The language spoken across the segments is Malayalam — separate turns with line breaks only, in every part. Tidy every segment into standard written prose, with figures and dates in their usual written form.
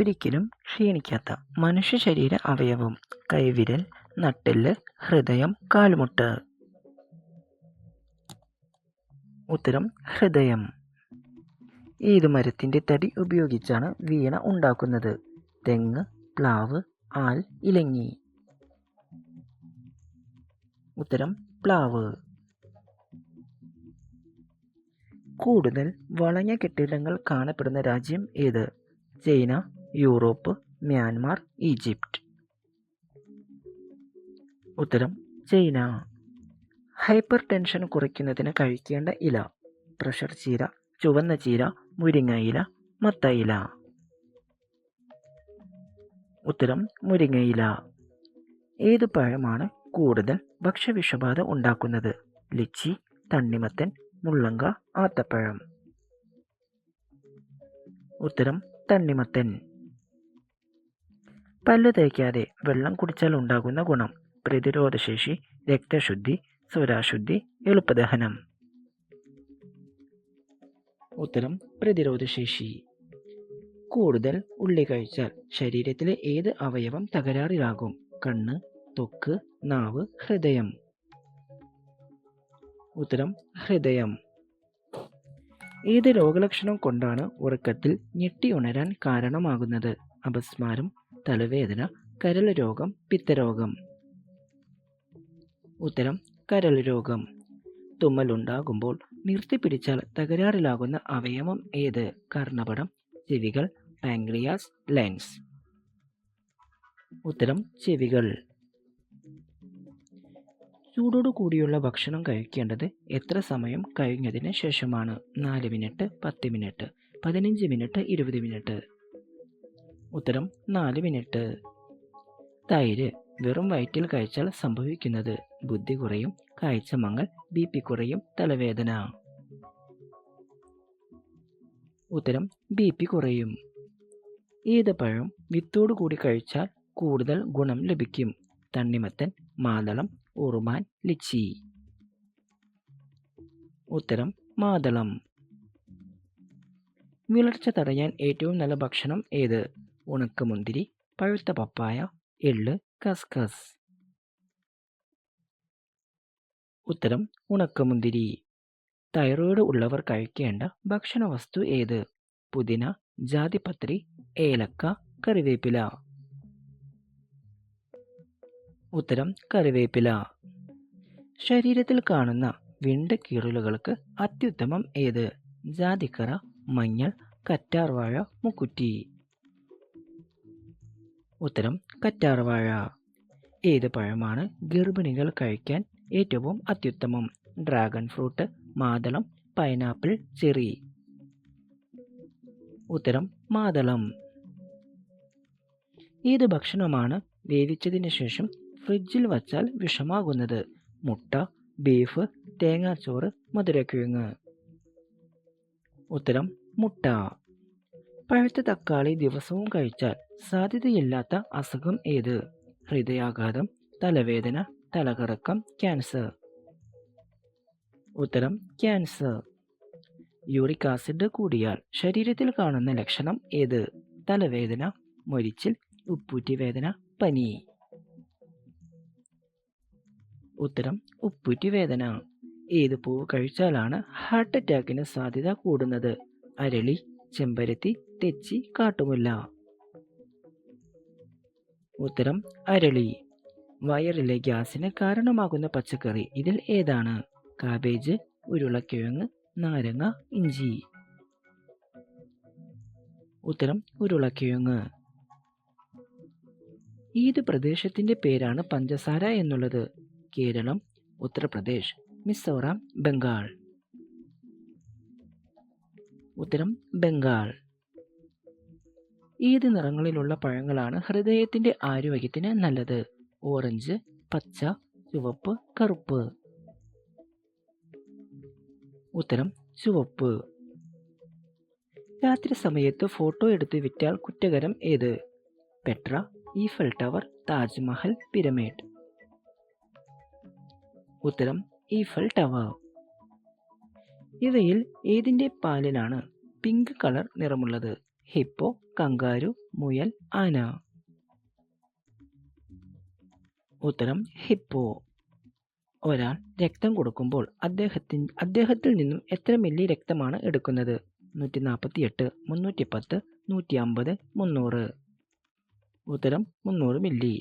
ഒരിക്കലും ക്ഷീണിക്കാത്ത മനുഷ്യ ശരീര അവയവം. കൈവിരൽ, നട്ടെല്ല്, ഹൃദയം, കാൽമുട്ട്. ഉത്തരം ഹൃദയം. ഏത് മരത്തിന്റെ തടി ഉപയോഗിച്ചാണ് വീണ ഉണ്ടാക്കുന്നത്? തെങ്ങ്, പ്ലാവ്, ആൽ, ഇലഞ്ഞി. ഉത്തരം പ്ലാവ്. കൂടുതൽ വളഞ്ഞ കെട്ടിടങ്ങൾ കാണപ്പെടുന്ന രാജ്യം ഏത്? China, Europe, Myanmar, Egypt. ഉത്തരം ചൈന. ഹൈപ്പർ ടെൻഷൻ കുറയ്ക്കുന്നതിന് കഴിക്കേണ്ട ഇല? പ്രഷർ ചീര, ചുവന്ന ചീര, മുരിങ്ങ ഇല, മത്ത ഇല. ഉത്തരം മുരിങ്ങയില. ഏത് പഴമാണ് കൂടുതൽ ഭക്ഷ്യവിഷബാധ ഉണ്ടാക്കുന്നത്? ലിച്ചി, തണ്ണിമത്തൻ, മുള്ളങ്ക, ആത്തപ്പഴം. ഉത്തരം തണ്ണിമത്തൻ. പല്ല് തേക്കാതെ വെള്ളം കുടിച്ചാൽ ഉണ്ടാകുന്ന ഗുണം? പ്രതിരോധശേഷി, രക്തശുദ്ധി, സ്വരാശുദ്ധി, എളുപ്പദഹനം. ഉത്തരം പ്രതിരോധശേഷി. കൂടുതൽ ഉള്ളി കഴിച്ചാൽ ശരീരത്തിലെ ഏത് അവയവം തകരാറിലാകും? കണ്ണ്, ത്വക്ക്, നാവ്, ഹൃദയം. ഉത്തരം ഹൃദയം. ഏത് രോഗലക്ഷണം കൊണ്ടാണ് ഉറക്കത്തിൽ ഞെട്ടിയുണരാൻ കാരണമാകുന്നത്? അപസ്മാരം, തലവേദന, കരൾ രോഗം, പിത്തരോഗം. ഉത്തരം കരൾ രോഗം. തുമ്മലുണ്ടാകുമ്പോൾ നിർത്തിപ്പിടിച്ചാൽ തകരാറിലാകുന്ന അവയവം ഏത്? കർണപടം, ചെവികൾ, പാൻക്രിയാസ്, ലെൻസ്. ഉത്തരം ചെവികൾ. ചൂടോടു കൂടിയുള്ള ഭക്ഷണം കഴിക്കേണ്ടത് എത്ര സമയം കഴിഞ്ഞതിന് ശേഷമാണ്? 4 മിനിറ്റ്, 10 മിനിറ്റ്, 15 മിനിറ്റ്, 20 മിനിറ്റ്. ഉത്തരം 4 മിനിറ്റ്. തൈര് വെറും വയറ്റിൽ കഴിച്ചാൽ സംഭവിക്കുന്നത്? ബുദ്ധി കുറയും, കാഴ്ച മങ്ങൽ, BP കുറയും, തലവേദന. ഉത്തരം BP കുറയും. ഏത് പഴം വിത്തോടു കൂടി കഴിച്ചാൽ കൂടുതൽ ഗുണം ലഭിക്കും? തണ്ണിമത്തൻ, മാതളം, ഉറുമാൻ, ലിച്ചി. ഉത്തരം മാതളം. വിളർച്ച തടയാൻ ഏറ്റവും നല്ല ഭക്ഷണം ഏത്? ഉണക്കമുന്തിരി, പഴുത്ത പപ്പായ, എള്ള്, കസ്കസ്. ഉത്തരം ഉണക്കമുന്തിരി. തൈറോയ്ഡ് ഉള്ളവർ കഴിക്കേണ്ട ഭക്ഷണ വസ്തു ഏത്? പുതിന, ജാതിപത്രി, ഏലക്ക, കറിവേപ്പില. ഉത്തരം കറിവേപ്പില. ശരീരത്തിൽ കാണുന്ന വിണ്ട് കീറലുകൾക്ക് അത്യുത്തമം ഏത്? ജാതിക്കറ, മഞ്ഞൾ, കറ്റാർവാഴ, മുക്കുറ്റി. ഉത്തരം കറ്റാർവാഴ. ഏത് പഴമാണ് ഗർഭിണികൾ കഴിക്കാൻ ഏറ്റവും അത്യുത്തമം? ഡ്രാഗൺ ഫ്രൂട്ട്, മാതളം, പൈനാപ്പിൾ, ചെറി. ഉത്തരം മാതളം. ഏത് ഭക്ഷണമാണ് വേവിച്ചതിന് ശേഷം ഫ്രിഡ്ജിൽ വച്ചാൽ വിഷമാകുന്നത്? മുട്ട, ബീഫ്, തേങ്ങാച്ചോറ്, മധുരക്കിഴങ്ങ്. ഉത്തരം മുട്ട. പഴുത്ത തക്കാളി ദിവസവും കഴിച്ചാൽ സാധ്യതയില്ലാത്ത അസുഖം ഏത്? ഹൃദയാഘാതം, തലവേദന, തലകറക്കം, ക്യാൻസർ. ഉത്തരം ക്യാൻസർ. യൂറിക് ആസിഡ് കൂടിയാൽ ശരീരത്തിൽ കാണുന്ന ലക്ഷണം ഏത്? തലവേദന, മൊരിച്ചിൽ, ഉപ്പൂറ്റി വേദന, പനി. ഉത്തരം ഉപ്പൂറ്റി വേദന. ഏത് പൂവ് കഴിച്ചാലാണ് ഹാർട്ട് അറ്റാക്കിന് സാധ്യത കൂടുന്നത്? അരളി, ചെമ്പരത്തി, തെച്ചി, കാട്ടുമുല്ല. ഉത്തരം അരളി. വയറിലെ ഗ്യാസിന് കാരണമാകുന്ന പച്ചക്കറി ഇതിൽ ഏതാണ്? കാബേജ്, ഉരുളക്കിഴങ്ങ്, നാരങ്ങ, ഇഞ്ചി. ഉത്തരം ഉരുളക്കിഴങ്ങ്. ഏത് പ്രദേശത്തിന്റെ പേരാണ് പഞ്ചസാര എന്നുള്ളത്? കേരളം, ഉത്തർപ്രദേശ്, മിസോറാം, ബംഗാൾ. ഉത്തരം ബംഗാൾ. ഏത് നിറങ്ങളിലുള്ള പഴങ്ങളാണ് ഹൃദയത്തിന്റെ ആരോഗ്യത്തിന് നല്ലത്? ഓറഞ്ച്, പച്ച, ചുവപ്പ്, കറുപ്പ്. ഉത്തരം ചുവപ്പ്. രാത്രി സമയത്ത് ഫോട്ടോ എടുത്ത് വിറ്റാൽ കുറ്റകരം ഏത്? Petra, Eiffel tower, Taj Mahal, pyramid. ഉത്തരം ഈഫൽ ടവർ. ഇവയിൽ ഏതിന്റെ പാലിലാണ് പിങ്ക് കളർ നിറമുള്ളത്? ഹിപ്പോ, കങ്കാരു, മുയൽ, ആന. ഉത്തരം ഹിപ്പോ. ഒരാൾ രക്തം കൊടുക്കുമ്പോൾ അദ്ദേഹത്തിൽ നിന്നും എത്ര മില്ലി രക്തമാണ് എടുക്കുന്നത്? 148, 310, 150, 300. ഉത്തരം 300 മില്ലി.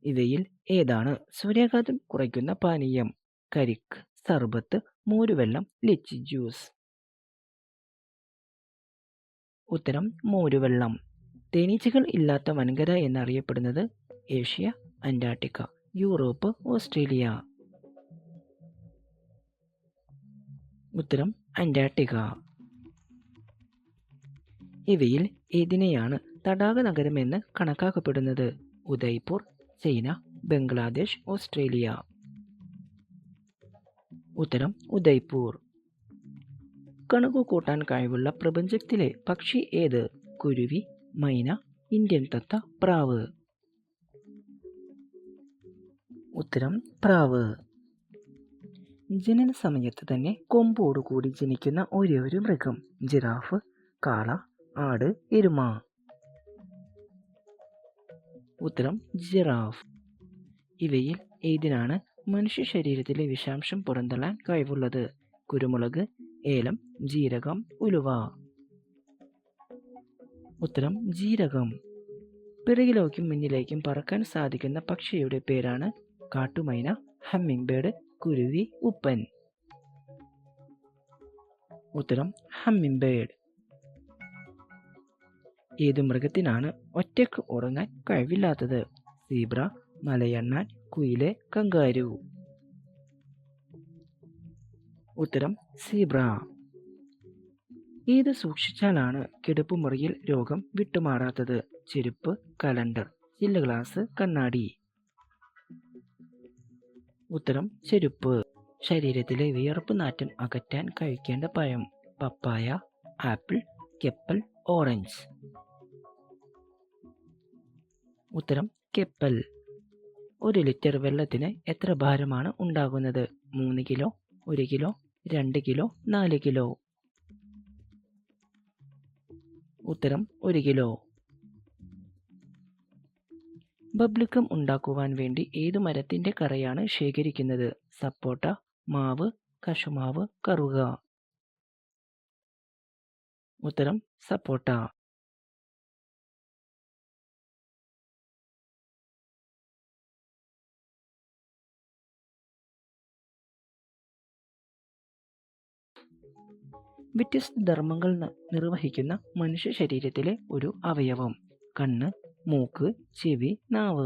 ഇവയിൽ ഏതാണ് സൂര്യാഘാതം കുറയ്ക്കുന്ന പാനീയം? കരിക്ക്, സർബത്ത്, മോരുവെള്ളം, ലിച്ചി ജ്യൂസ്. ഉത്തരം മോരുവെള്ളം. തേനീച്ചകൾ ഇല്ലാത്ത വൻകര എന്നറിയപ്പെടുന്നത്? Asia, Antarctica, Europe, Australia. ഉത്തരം അന്റാർട്ടിക്ക. ഇവയിൽ ഏതിനെയാണ് തടാക നഗരമെന്ന് കണക്കാക്കപ്പെടുന്നത്? Udaipur, China, Bangladesh, Australia. ഉത്തരം ഉദയ്പൂർ. കണക്കു കൂട്ടാൻ കഴിവുള്ള പ്രപഞ്ചത്തിലെ പക്ഷി ഏത്? കുരുവി, മൈന, ഇന്ത്യൻ തത്ത, പ്രാവ്. ഉത്തരം പ്രാവ്. ജനന സമയത്ത് തന്നെ കൊമ്പോടുകൂടി ജനിക്കുന്ന ഒരേ ഒരു മൃഗം? ജിറാഫ്, കാള, ആട്, എരുമ. ഉത്തരം ജിറാഫ്. ഇവയിൽ ഏതിനാണ് മനുഷ്യ ശരീരത്തിലെ വിഷാംശം പുറന്തള്ളാൻ കഴിവുള്ളത്? കുരുമുളക്, ഏലം, ജീരകം, ഉലുവ. ഉത്തരം ജീരകം. പിറകിലേക്കും മുന്നിലേക്കും പറക്കാൻ സാധിക്കുന്ന പക്ഷിയുടെ പേരാണ്? കാട്ടുമൈന, ഹമ്മിങ് ബേർഡ്, കുരുവി, ഉപ്പൻ. ഉത്തരം ഹമ്മിങ് ബേർഡ്. ഏതു മൃഗത്തിനാണ് ഒറ്റയ്ക്ക് ഉറങ്ങാൻ കഴിവില്ലാത്തത്? സീബ്ര, മലയണ്ണാൻ, കുയില്, കങ്കാരു. ഉത്തരം സീബ്ര. ഏത് സൂക്ഷിച്ചാലാണ് കിടപ്പുമുറിയിൽ രോഗം വിട്ടുമാറാത്തത്? ചെരുപ്പ്, കലണ്ടർ, ചില്ല് ഗ്ലാസ്, കണ്ണാടി. ഉത്തരം ചെരുപ്പ്. ശരീരത്തിലെ വിയർപ്പ് നാറ്റം അകറ്റാൻ കഴിക്കേണ്ട പഴം? പപ്പായ, ആപ്പിൾ, കെപ്പൽ, ഓറഞ്ച്. ഉത്തരം കെപ്പൽ. 1 ലിറ്റർ വെള്ളത്തിന് എത്ര ഭാരമാണ് ഉണ്ടാകുന്നത്? 3 കിലോ, 1 കിലോ, 2 കിലോ, 4 കിലോ. ഉത്തരം 1 കിലോ. ബബ്ലിക്കം ഉണ്ടാക്കുവാൻ വേണ്ടി ഏതു മരത്തിന്റെ കറയാണ് ശേഖരിക്കുന്നത്? സപ്പോട്ട, മാവ്, കശുമാവ്, കറുക. ഉത്തരം സപ്പോട്ട. വ്യത്യസ്ത ധർമ്മങ്ങൾ നിർവഹിക്കുന്ന മനുഷ്യ ശരീരത്തിലെ ഒരു അവയവം? കണ്ണ്, മൂക്ക്, ചെവി, നാവ്.